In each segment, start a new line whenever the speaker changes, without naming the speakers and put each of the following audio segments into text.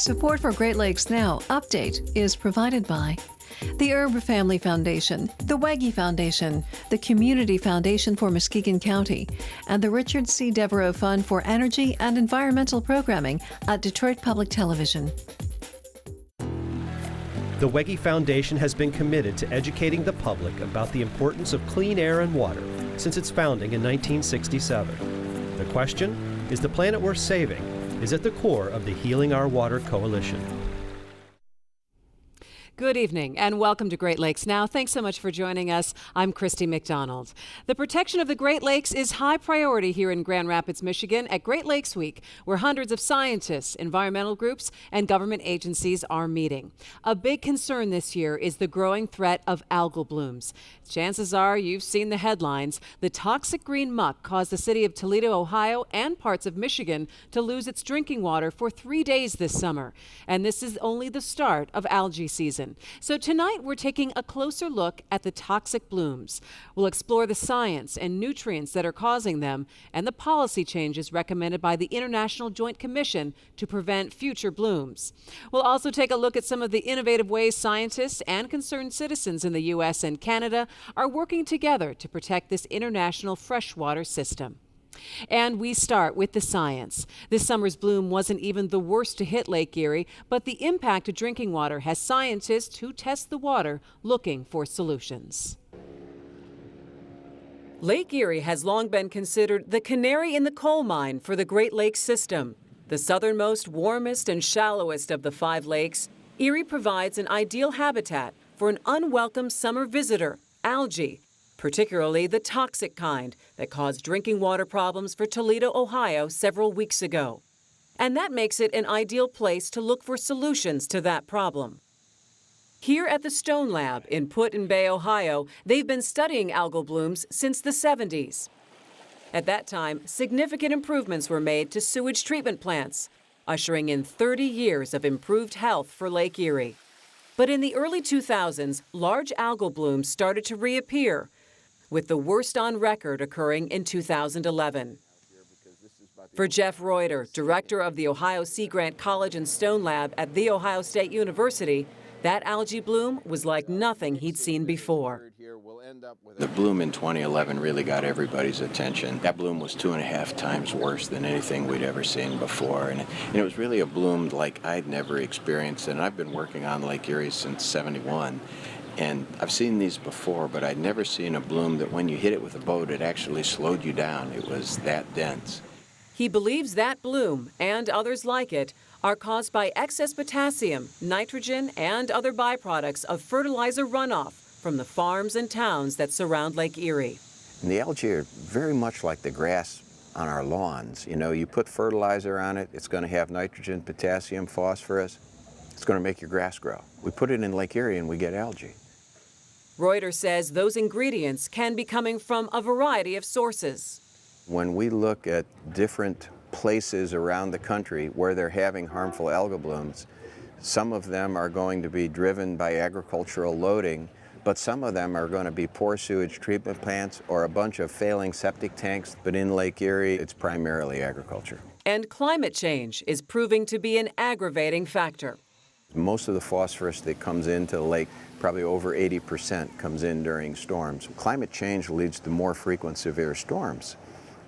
Support for Great Lakes Now update is provided by the Herb Family Foundation, the Wegge Foundation, the Community Foundation for Muskegon County, and the Richard C. Devereaux Fund for Energy and Environmental Programming at Detroit Public Television.
The Wegge Foundation has been committed to educating the public about the importance of clean air and water since its founding in 1967. The question, is the planet worth saving, is at the core of the Healing Our Water Coalition.
Good evening and welcome to Great Lakes Now. Thanks so much for joining us. I'm Christy McDonald. The protection of the Great Lakes is high priority here in Grand Rapids, Michigan at Great Lakes Week, where hundreds of scientists, environmental groups, and government agencies are meeting. A big concern this year is the growing threat of algal blooms. Chances are you've seen the headlines. The toxic green muck caused the city of Toledo, Ohio, and parts of Michigan to lose its drinking water for 3 days this summer. And this is only the start of algae season. So tonight we're taking a closer look at the toxic blooms. We'll explore the science and nutrients that are causing them and the policy changes recommended by the International Joint Commission to prevent future blooms. We'll also take a look at some of the innovative ways scientists and concerned citizens in the U.S. and Canada are working together to protect this international freshwater system. And we start with the science. This summer's bloom wasn't even the worst to hit Lake Erie, but the impact to drinking water has scientists who test the water looking for solutions. Lake Erie has long been considered the canary in the coal mine for the Great Lakes system. The southernmost, warmest, and shallowest of the 5 lakes, Erie provides an ideal habitat for an unwelcome summer visitor, algae, particularly the toxic kind that caused drinking water problems for Toledo, Ohio several weeks ago. And that makes it an ideal place to look for solutions to that problem. Here at the Stone Lab in Put-in-Bay, Ohio, they've been studying algal blooms since the 70s. At that time, significant improvements were made to sewage treatment plants, ushering in 30 years of improved health for Lake Erie. But in the early 2000s, large algal blooms started to reappear, with the worst on record occurring in 2011. For Jeff Reuter, director of the Ohio Sea Grant College and Stone Lab at The Ohio State University, that algae bloom was like nothing he'd seen before.
The bloom in 2011 really got everybody's attention. That bloom was 2.5 times worse than anything we'd ever seen before. And it was really a bloom like I'd never experienced. And I've been working on Lake Erie since '71. And I've seen these before, but I'd never seen a bloom that when you hit it with a boat, it actually slowed you down. It was that dense.
He believes that bloom, and others like it, are caused by excess potassium, nitrogen, and other byproducts of fertilizer runoff from the farms and towns that surround Lake Erie.
And the algae are very much like the grass on our lawns. You know, you put fertilizer on it, it's going to have nitrogen, potassium, phosphorus. It's going to make your grass grow. We put it in Lake Erie and we get algae.
Reuter says those ingredients can be coming from a variety of sources.
When we look at different places around the country where they're having harmful algal blooms, some of them are going to be driven by agricultural loading, but some of them are going to be poor sewage treatment plants or a bunch of failing septic tanks. But in Lake Erie, it's primarily agriculture.
And climate change is proving to be an aggravating factor.
Most of the phosphorus that comes into the lake, probably over 80%, comes in during storms. Climate change leads to more frequent severe storms.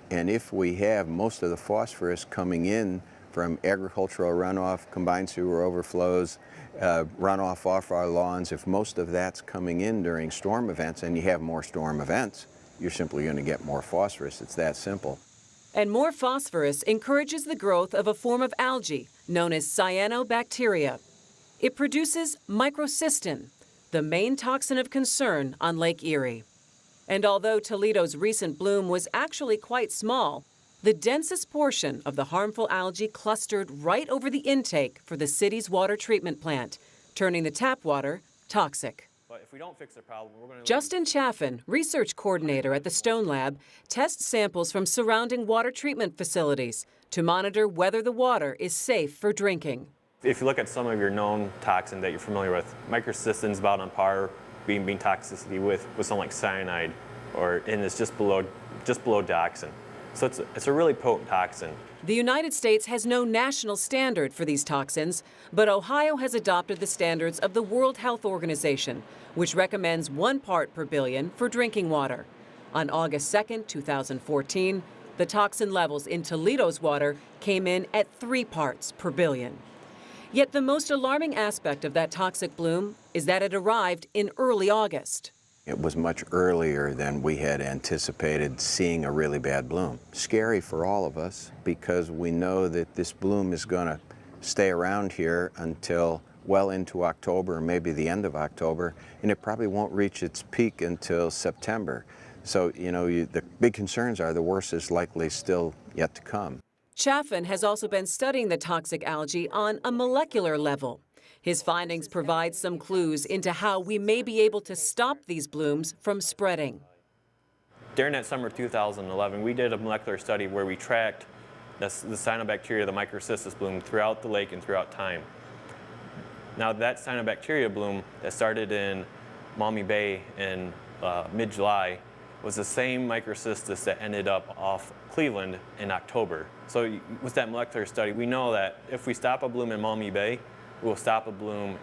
And if we have most of the phosphorus coming in from agricultural runoff, combined sewer overflows, runoff off our lawns, if most of that's coming in during storm events and you have more storm events, you're simply going to get more phosphorus. It's that simple.
And more phosphorus encourages the growth of a form of algae known as cyanobacteria. It produces microcystin, the main toxin of concern on Lake Erie. And although Toledo's recent bloom was actually quite small, the densest portion of the harmful algae clustered right over the intake for the city's water treatment plant, turning the tap water toxic.
But if we don't fix the problem, we're going to...
Justin Chaffin, research coordinator at the Stone Lab, tests samples from surrounding water treatment facilities to monitor whether the water is safe for drinking.
If you look at some of your known toxin that you're familiar with, microcystin's about on par being toxicity with something like cyanide, and it's just below dioxin. So it's a really potent toxin.
The United States has no national standard for these toxins, but Ohio has adopted the standards of the World Health Organization, which recommends 1 part per billion for drinking water. On August 2, 2014, the toxin levels in Toledo's water came in at 3 parts per billion. Yet the most alarming aspect of that toxic bloom is that it arrived in early August.
It was much earlier than we had anticipated seeing a really bad bloom. Scary for all of us because we know that this bloom is going to stay around here until well into October, maybe the end of October, and it probably won't reach its peak until September. So, the big concerns are the worst is likely still yet to come.
Chaffin has also been studying the toxic algae on a molecular level. His findings provide some clues into how we may be able to stop these blooms from spreading.
During that summer of 2011, we did a molecular study where we tracked the cyanobacteria, the microcystis bloom, throughout the lake and throughout time. Now, that cyanobacteria bloom that started in Maumee Bay in mid-July was the same microcystis that ended up off Cleveland in October. So with that molecular study, we know that if we stop a bloom in Maumee Bay, we'll stop a bloom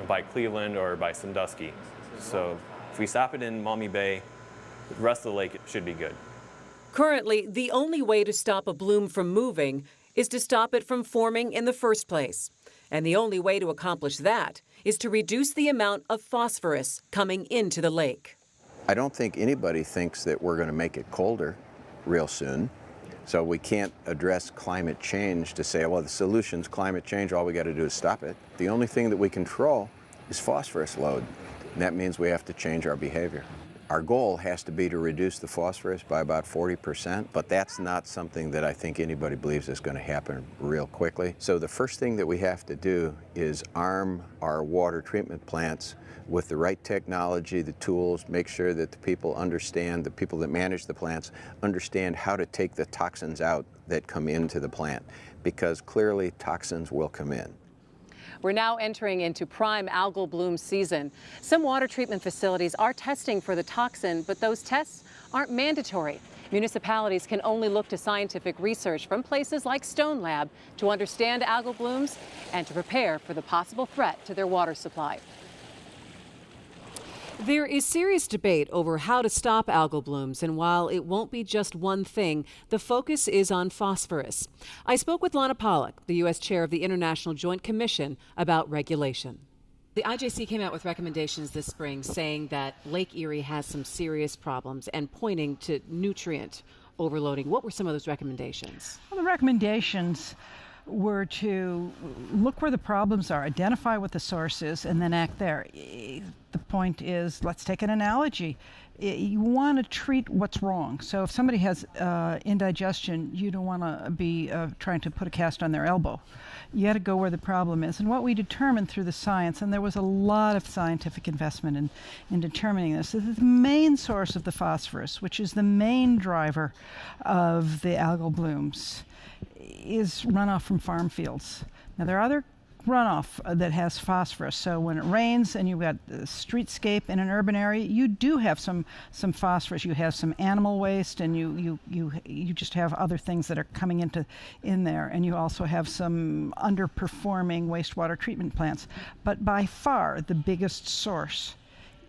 by Cleveland or by Sandusky. So if we stop it in Maumee Bay, the rest of the lake should be good.
Currently, the only way to stop a bloom from moving is to stop it from forming in the first place. And the only way to accomplish that is to reduce the amount of phosphorus coming into the lake.
I don't think anybody thinks that we're going to make it colder real soon. So we can't address climate change to say, well, the solution's climate change, all we got to do is stop it. The only thing that we control is phosphorus load, and that means we have to change our behavior. Our goal has to be to reduce the phosphorus by about 40%, but that's not something that I think anybody believes is going to happen real quickly. So the first thing that we have to do is arm our water treatment plants with the right technology, the tools, make sure that the people understand, the people that manage the plants understand how to take the toxins out that come into the plant, because clearly toxins will come in.
We're now entering into prime algal bloom season. Some water treatment facilities are testing for the toxin, but those tests aren't mandatory. Municipalities can only look to scientific research from places like Stone Lab to understand algal blooms and to prepare for the possible threat to their water supply. There is serious debate over how to stop algal blooms, and while it won't be just one thing, the focus is on phosphorus. I spoke with Lana Pollock, the U.S. chair of the International Joint Commission, about regulation. The IJC came out with recommendations this spring saying that Lake Erie has some serious problems and pointing to nutrient overloading. What were some of those recommendations?
Well, the recommendations were to look where the problems are, identify what the source is, and then act there. The point is, let's take an analogy. You want to treat what's wrong. So if somebody has indigestion, you don't want to be trying to put a cast on their elbow. You got to go where the problem is. And what we determined through the science, and there was a lot of scientific investment in determining this, is the main source of the phosphorus, which is the main driver of the algal blooms, is runoff from farm fields. Now, there are other runoff that has phosphorus. So when it rains and you've got the streetscape in an urban area, you do have some phosphorus. You have some animal waste, and you just have other things that are coming in there, and you also have some underperforming wastewater treatment plants. But by far the biggest source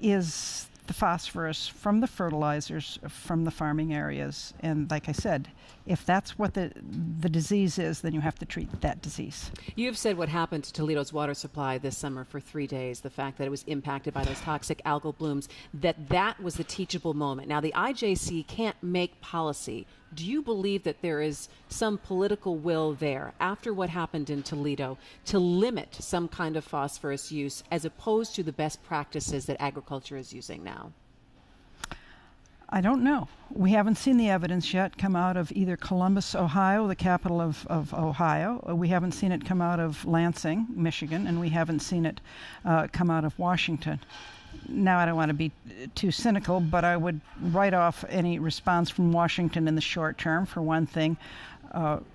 is the phosphorus from the fertilizers from the farming areas. And like I said, if that's what the disease is, then you have to treat that disease.
You've said what happened to Toledo's water supply this summer for 3 days, the fact that it was impacted by those toxic algal blooms, that was the teachable moment. Now, the IJC can't make policy. Do you believe that there is some political will there, after what happened in Toledo, to limit some kind of phosphorus use as opposed to the best practices that agriculture is using now?
I don't know. We haven't seen the evidence yet come out of either Columbus, Ohio, the capital of Ohio. We haven't seen it come out of Lansing, Michigan, and we haven't seen it come out of Washington. Now, I don't want to be too cynical, but I would write off any response from Washington in the short term. For one thing,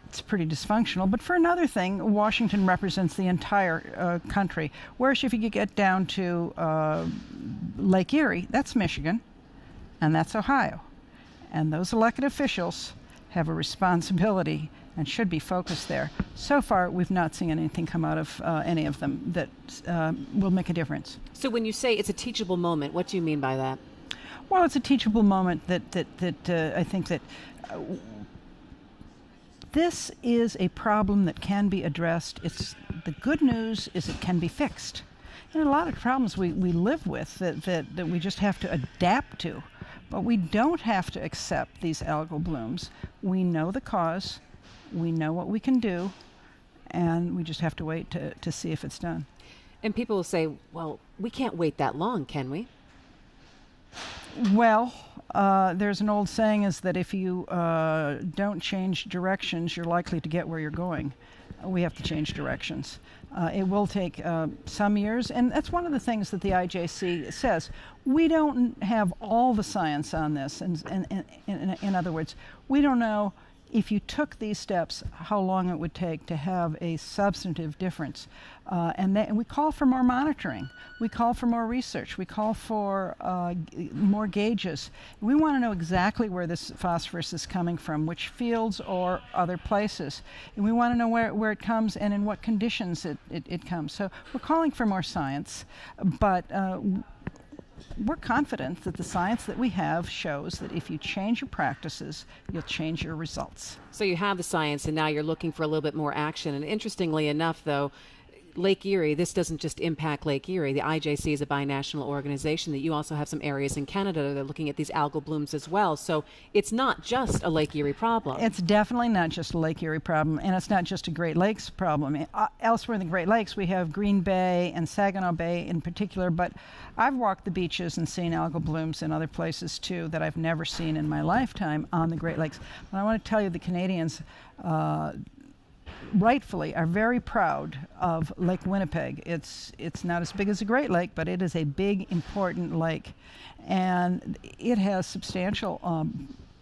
it's pretty dysfunctional. But for another thing, Washington represents the entire country. Whereas if you get down to Lake Erie, that's Michigan, and that's Ohio. And those elected officials have a responsibility and should be focused there. So far, we've not seen anything come out of any of them that will make a difference.
So when you say it's a teachable moment, what do you mean by that?
Well, it's a teachable moment that I think that this is a problem that can be addressed. The good news is it can be fixed. There are a lot of problems we live with that we just have to adapt to. But we don't have to accept these algal blooms. We know the cause, we know what we can do, and we just have to wait to see if it's done.
And people will say, well, we can't wait that long, can we?
Well, there's an old saying is that if you don't change directions, you're likely to get where you're going. We have to change directions. It will take some years, and that's one of the things that the IJC says. We don't have all the science on this, and in other words, we don't know if you took these steps, how long it would take to have a substantive difference. And we call for more monitoring. We call for more research. We call for more gauges. We want to know exactly where this phosphorus is coming from, which fields or other places. And we want to know where it comes and in what conditions it comes. So we're calling for more science, but we're confident that the science that we have shows that if you change your practices, you'll change your results.
So you have the science, and now you're looking for a little bit more action. And interestingly enough, though, Lake Erie, this doesn't just impact Lake Erie. The IJC is a binational organization that you also have some areas in Canada that are looking at these algal blooms as well. So it's not just a Lake Erie problem.
It's definitely not just a Lake Erie problem, and it's not just a Great Lakes problem. Elsewhere in the Great Lakes, we have Green Bay and Saginaw Bay in particular, but I've walked the beaches and seen algal blooms in other places too that I've never seen in my lifetime on the Great Lakes. But I want to tell you, the Canadians rightfully are very proud of Lake Winnipeg. It's not as big as the Great Lake, but it is a big, important lake, and it has substantial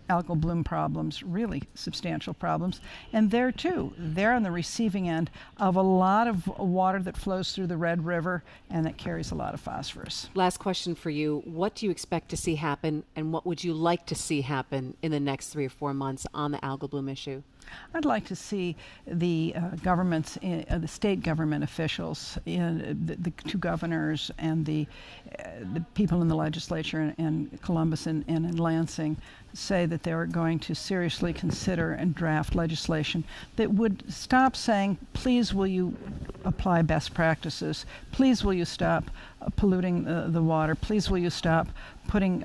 algal bloom problems, really substantial problems. And there too, they're on the receiving end of a lot of water that flows through the Red River and that carries a lot of phosphorus.
Last question for you. What do you expect to see happen, and what would you like to see happen in the next 3 or 4 months on the algal bloom issue?
I'd like to see the governments, the state government officials, the two governors and the people in the legislature in Columbus and in Lansing say that they were going to seriously consider and draft legislation that would stop saying, please will you apply best practices, please will you stop polluting the water, please will you stop putting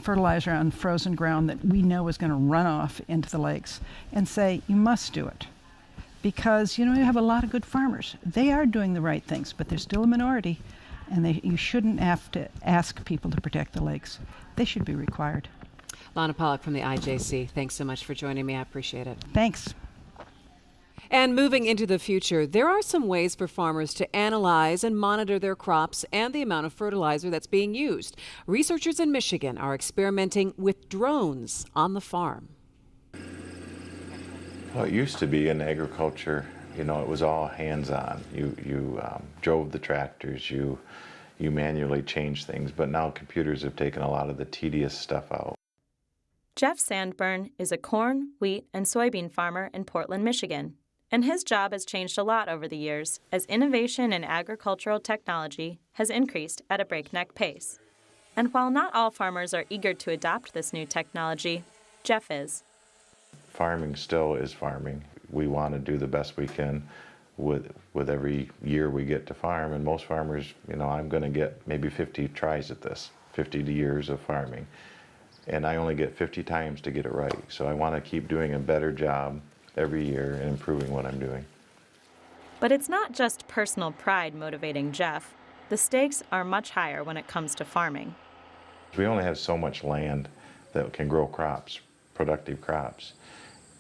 fertilizer on frozen ground that we know is going to run off into the lakes, and say you must do it. Because you have a lot of good farmers. They are doing the right things, but they're still a minority, and you shouldn't have to ask people to protect the lakes. They should be required.
Lana Pollock from the IJC, thanks so much for joining me. I appreciate it.
Thanks.
And moving into the future, there are some ways for farmers to analyze and monitor their crops and the amount of fertilizer that's being used. Researchers in Michigan are experimenting with drones on the farm.
Well, it used to be in agriculture, it was all hands-on. You drove the tractors, you manually changed things, but now computers have taken a lot of the tedious stuff out.
Jeff Sandburn is a corn, wheat, and soybean farmer in Portland, Michigan. And his job has changed a lot over the years as innovation in agricultural technology has increased at a breakneck pace. And while not all farmers are eager to adopt this new technology, Jeff is.
Farming still is farming. We want to do the best we can with every year we get to farm. And most farmers, I'm going to get maybe 50 tries at this, 50 years of farming. And I only get 50 times to get it right. So I want to keep doing a better job every year and improving what I'm doing.
But it's not just personal pride motivating Jeff. The stakes are much higher when it comes to farming.
We only have so much land that can grow crops, productive crops.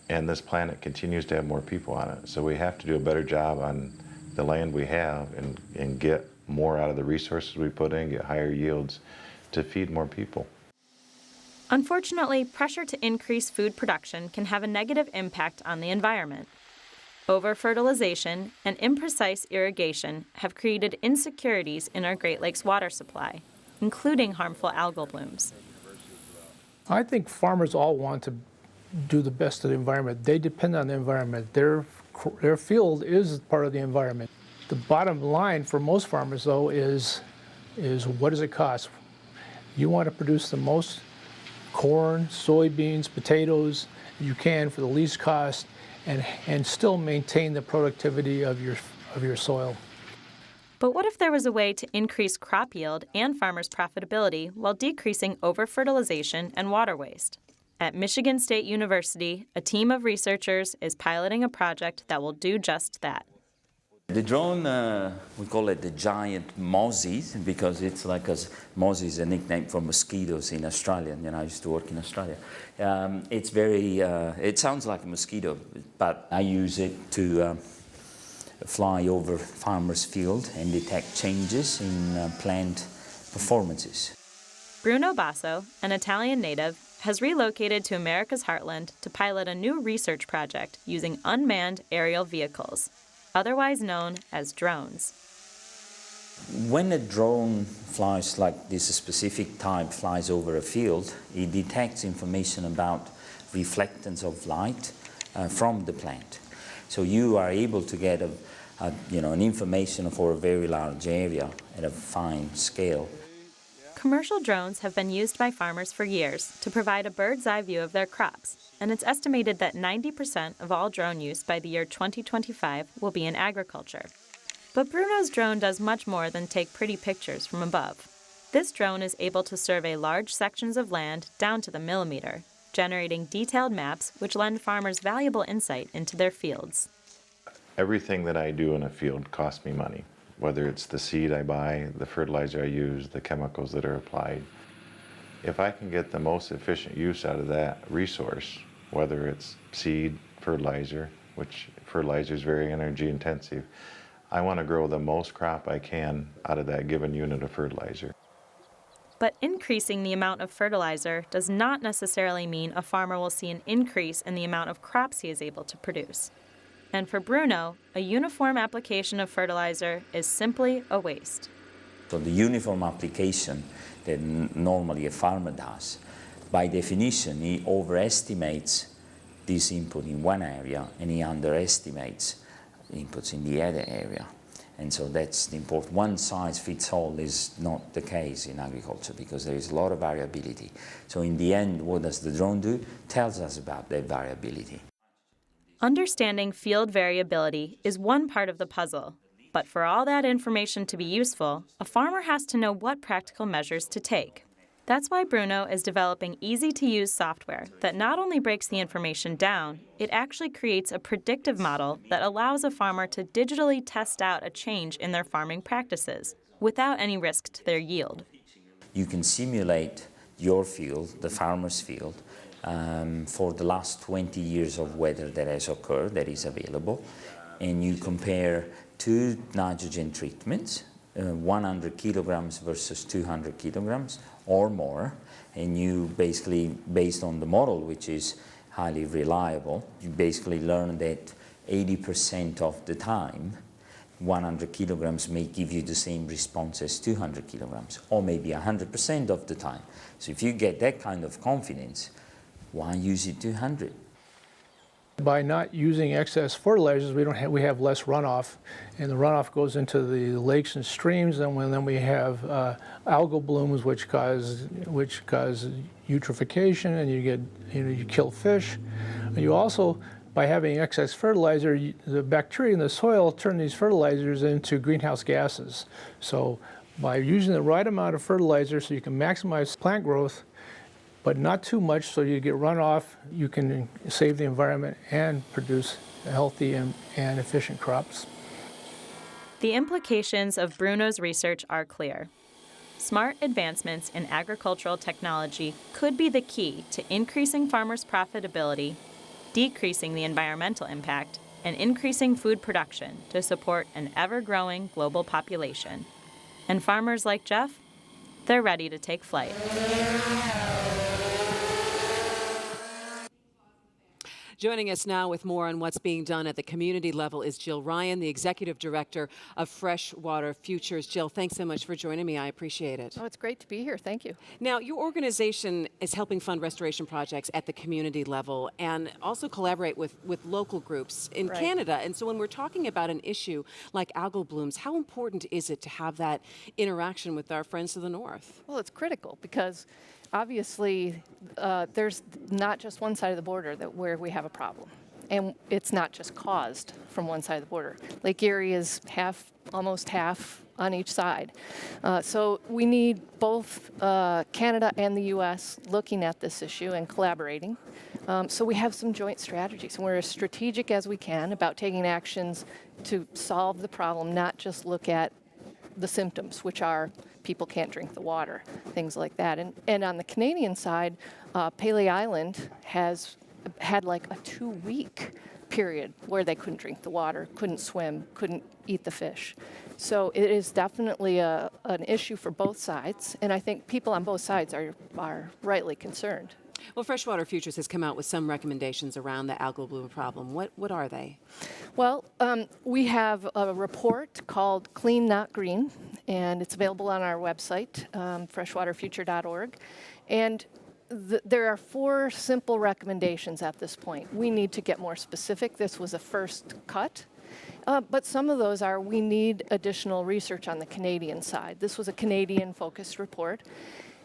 And this planet continues to have more people on it. So we have to do a better job on the land we have and get more out of the resources we put in, get higher yields to feed more people.
Unfortunately, pressure to increase food production can have a negative impact on the environment. Over-fertilization and imprecise irrigation have created insecurities in our Great Lakes water supply, including harmful algal blooms.
I think farmers all want to do the best of the environment. They depend on the environment. Their field is part of the environment. The bottom line for most farmers, though, is what does it cost? You want to produce the most corn, soybeans, potatoes you can for the least cost, and still maintain the productivity of your soil.
But what if there was a way to increase crop yield and farmers' profitability while decreasing over-fertilization and water waste? At Michigan State University, a team of researchers is piloting a project that will do just that.
The drone, we call it the giant mozzie because it's like mozzie is a nickname for mosquitoes in Australia. You know, I used to work in Australia. It's very, it sounds like a mosquito, but I use it to fly over farmers' field and detect changes in plant performances.
Bruno Basso, an Italian native, has relocated to America's heartland to pilot a new research project using unmanned aerial vehicles, otherwise known as drones.
When a drone flies like this specific type flies over a field, it detects information about reflectance of light from the plant. So you are able to get an information for a very large area at a fine scale.
Commercial drones have been used by farmers for years to provide a bird's eye view of their crops, and it's estimated that 90% of all drone use by the year 2025 will be in agriculture. But Bruno's drone does much more than take pretty pictures from above. This drone is able to survey large sections of land down to the millimeter, generating detailed maps which lend farmers valuable insight into their fields.
Everything that I do in a field costs me money, whether it's the seed I buy, the fertilizer I use, the chemicals that are applied. If I can get the most efficient use out of that resource, whether it's seed, fertilizer, which fertilizer is very energy intensive, I want to grow the most crop I can out of that given unit of fertilizer.
But increasing the amount of fertilizer does not necessarily mean a farmer will see an increase in the amount of crops he is able to produce. And for Bruno, a uniform application of fertilizer is simply a waste.
So the uniform application that normally a farmer does, by definition, he overestimates this input in one area and he underestimates inputs in the other area. And so that's the important. One size fits all is not the case in agriculture because there is a lot of variability. So in the end, what does the drone do? Tells us about that variability.
Understanding field variability is one part of the puzzle, but for all that information to be useful, a farmer has to know what practical measures to take. That's why Bruno is developing easy-to-use software that not only breaks the information down, it actually creates a predictive model that allows a farmer to digitally test out a change in their farming practices without any risk to their yield.
You can simulate your field, the farmer's field, for the last 20 years of weather that has occurred, that is available, and you compare two nitrogen treatments, 100 kilograms versus 200 kilograms or more, and you basically, based on the model, which is highly reliable, you basically learn that 80% of the time 100 kilograms may give you the same response as 200 kilograms, or maybe 100% of the time. So if you get that kind of confidence, why use it 200?
By not using excess fertilizers, we have less runoff, and the runoff goes into the lakes and streams, and then we have algal blooms, which cause eutrophication, and you kill fish. You also, by having excess fertilizer, the bacteria in the soil turn these fertilizers into greenhouse gases. So by using the right amount of fertilizer, so you can maximize plant growth, but not too much so you get runoff, you can save the environment and produce healthy and efficient crops.
The implications of Bruno's research are clear. Smart advancements in agricultural technology could be the key to increasing farmers' profitability, decreasing the environmental impact, and increasing food production to support an ever-growing global population. And farmers like Jeff, they're ready to take flight.
Joining us now with more on what's being done at the community level is Jill Ryan, the Executive Director of Freshwater Futures. Jill, thanks so much for joining me. I appreciate it.
Oh, it's great to be here. Thank you.
Now, your organization is helping fund restoration projects at the community level and also collaborate with local groups in Canada. And so when we're talking about an issue like algal blooms, how important is it to have that interaction with our friends to the north?
Well, it's critical because obviously there's not just one side of the border where we have a problem. And it's not just caused from one side of the border. Lake Erie is almost half on each side. So we need both Canada and the U.S. looking at this issue and collaborating. So we have some joint strategies. And we're as strategic as we can about taking actions to solve the problem, not just look at the symptoms, which are people can't drink the water, things like that. And on the Canadian side, Paley Island has had like a 2-week period where they couldn't drink the water, couldn't swim, couldn't eat the fish. So it is definitely an issue for both sides, and I think people on both sides are rightly concerned.
Well, Freshwater Futures has come out with some recommendations around the algal bloom problem. What are they?
Well, we have a report called Clean Not Green, and it's available on our website, freshwaterfuture.org. And there are 4 simple recommendations at this point. We need to get more specific. This was a first cut. But some of those are we need additional research on the Canadian side. This was a Canadian-focused report.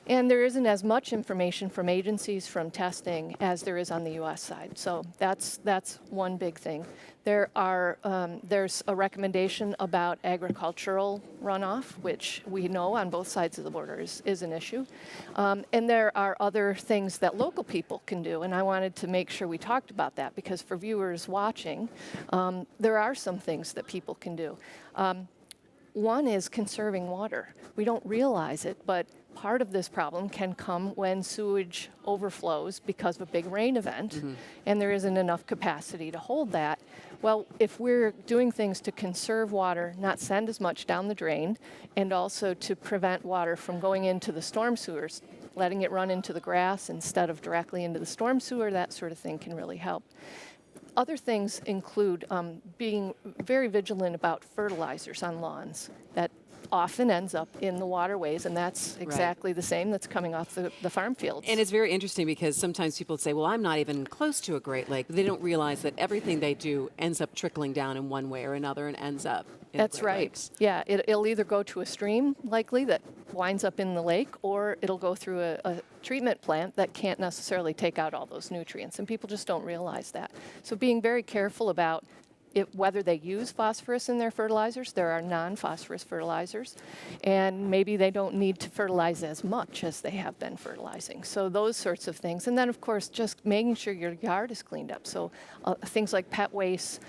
And there isn't as much information from agencies, from testing, as there is on the U.S. side. So that's one big thing. There's a recommendation about agricultural runoff, which we know on both sides of the border is an issue. And there are other things that local people can do. And I wanted to make sure we talked about that because for viewers watching, there are some things that people can do. One is conserving water. We don't realize it, but part of this problem can come when sewage overflows because of a big rain event, and there isn't enough capacity to hold that. Well, if we're doing things to conserve water, not send as much down the drain, and also to prevent water from going into the storm sewers, letting it run into the grass instead of directly into the storm sewer, that sort of thing can really help. Other things include being very vigilant about fertilizers on lawns. That often ends up in the waterways, and that's exactly the same that's coming off the farm fields.
And it's very interesting because sometimes people say, well, I'm not even close to a Great Lake. They don't realize that everything they do ends up trickling down in one way or another and ends up in
That's
the Great
right.
Lakes.
Yeah, it'll either go to a stream, likely, that winds up in the lake, or it'll go through a treatment plant that can't necessarily take out all those nutrients, and people just don't realize that. So being very careful about whether they use phosphorus in their fertilizers. There are non-phosphorus fertilizers, and maybe they don't need to fertilize as much as they have been fertilizing. So those sorts of things. And then, of course, just making sure your yard is cleaned up. So things like pet waste,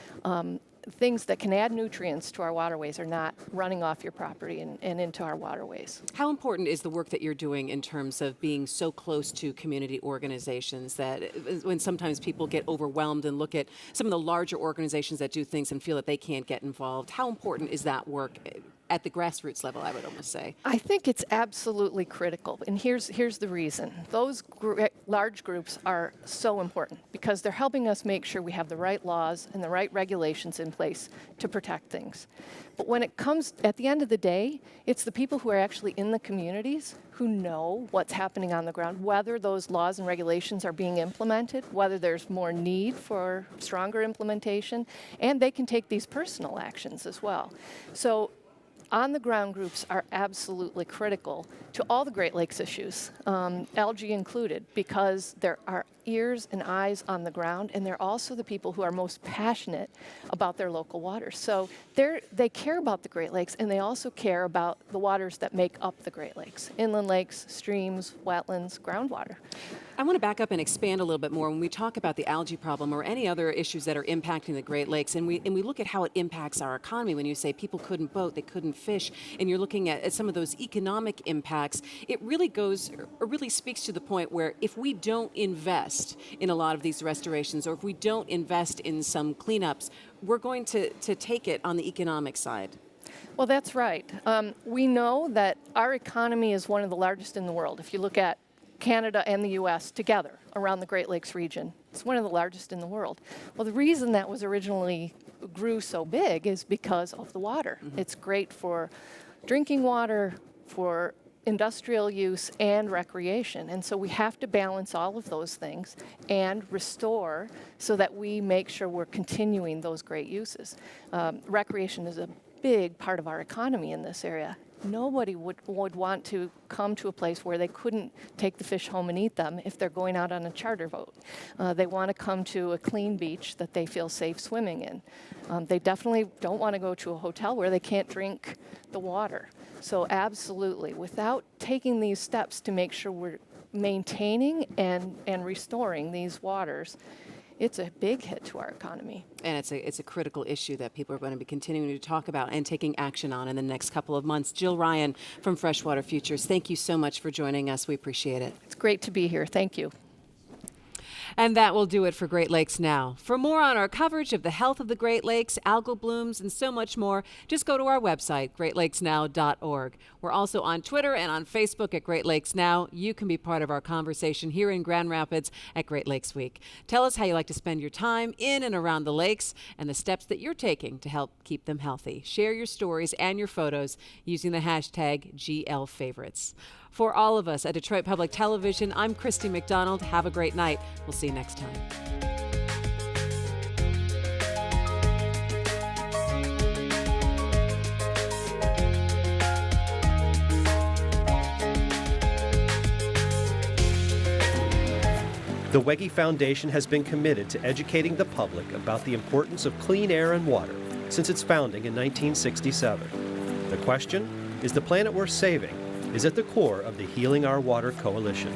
things that can add nutrients to our waterways are not running off your property and into our waterways.
How important is the work that you're doing in terms of being so close to community organizations that when sometimes people get overwhelmed and look at some of the larger organizations that do things and feel that they can't get involved, how important is that work at the grassroots level, I would almost say?
I think it's absolutely critical, and here's the reason. Those large groups are so important because they're helping us make sure we have the right laws and the right regulations in place to protect things. But when it comes, at the end of the day, it's the people who are actually in the communities who know what's happening on the ground, whether those laws and regulations are being implemented, whether there's more need for stronger implementation, and they can take these personal actions as well. So on-the-ground groups are absolutely critical to all the Great Lakes issues, algae included, because there are ears and eyes on the ground, and they're also the people who are most passionate about their local waters. So they care about the Great Lakes, and they also care about the waters that make up the Great Lakes, inland lakes, streams, wetlands, groundwater.
I want to back up and expand a little bit more when we talk about the algae problem or any other issues that are impacting the Great Lakes, and we look at how it impacts our economy. When you say people couldn't boat, they couldn't fish, and you're looking at some of those economic impacts, it really goes, or really speaks to the point where if we don't invest in a lot of these restorations, or if we don't invest in some cleanups, we're going to take it on the economic side.
Well, that's right. We know that our economy is one of the largest in the world. If you look at Canada and the U.S. together around the Great Lakes region. It's one of the largest in the world. Well, the reason that was originally grew so big is because of the water. It's great for drinking water, for industrial use, and recreation. And so we have to balance all of those things and restore so that we make sure we're continuing those great uses. Recreation is a big part of our economy in this area. Nobody would want to come to a place where they couldn't take the fish home and eat them if they're going out on a charter boat. They want to come to a clean beach that they feel safe swimming in. They definitely don't want to go to a hotel where they can't drink the water. So absolutely, without taking these steps to make sure we're maintaining and restoring these waters, it's a big hit to our economy.
And it's a critical issue that people are going to be continuing to talk about and taking action on in the next couple of months. Jill Ryan from Freshwater Futures, thank you so much for joining us. We appreciate it.
It's great to be here. Thank you.
And that will do it for Great Lakes Now. For more on our coverage of the health of the Great Lakes, algal blooms, and so much more, just go to our website, greatlakesnow.org. We're also on Twitter and on Facebook at Great Lakes Now. You can be part of our conversation here in Grand Rapids at Great Lakes Week. Tell us how you like to spend your time in and around the lakes and the steps that you're taking to help keep them healthy. Share your stories and your photos using the hashtag GLFavorites. For all of us at Detroit Public Television, I'm Christy McDonald. Have a great night. We'll see you next time.
The Wege Foundation has been committed to educating the public about the importance of clean air and water since its founding in 1967. The question, is the planet worth saving, is at the core of the Healing Our Water Coalition.